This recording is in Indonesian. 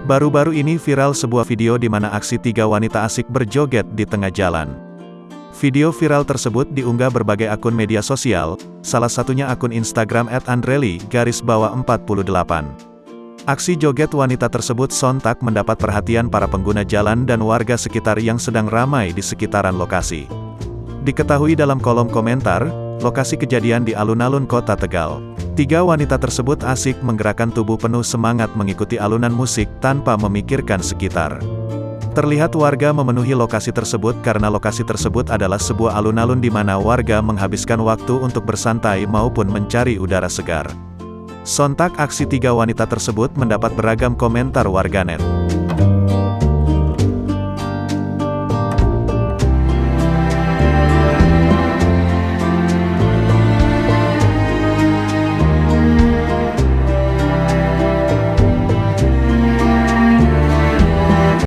Baru-baru ini viral sebuah video di mana aksi tiga wanita asik berjoget di tengah jalan. Video viral tersebut diunggah berbagai akun media sosial, salah satunya akun Instagram @andreli_48. Aksi joget wanita tersebut sontak mendapat perhatian para pengguna jalan dan warga sekitar yang sedang ramai di sekitaran lokasi. Diketahui dalam kolom komentar, lokasi kejadian di alun-alun kota Tegal. Tiga wanita tersebut asik menggerakkan tubuh penuh semangat mengikuti alunan musik tanpa memikirkan sekitar. Terlihat warga memenuhi lokasi tersebut karena lokasi tersebut adalah sebuah alun-alun di mana warga menghabiskan waktu untuk bersantai maupun mencari udara segar. Sontak aksi tiga wanita tersebut mendapat beragam komentar warganet.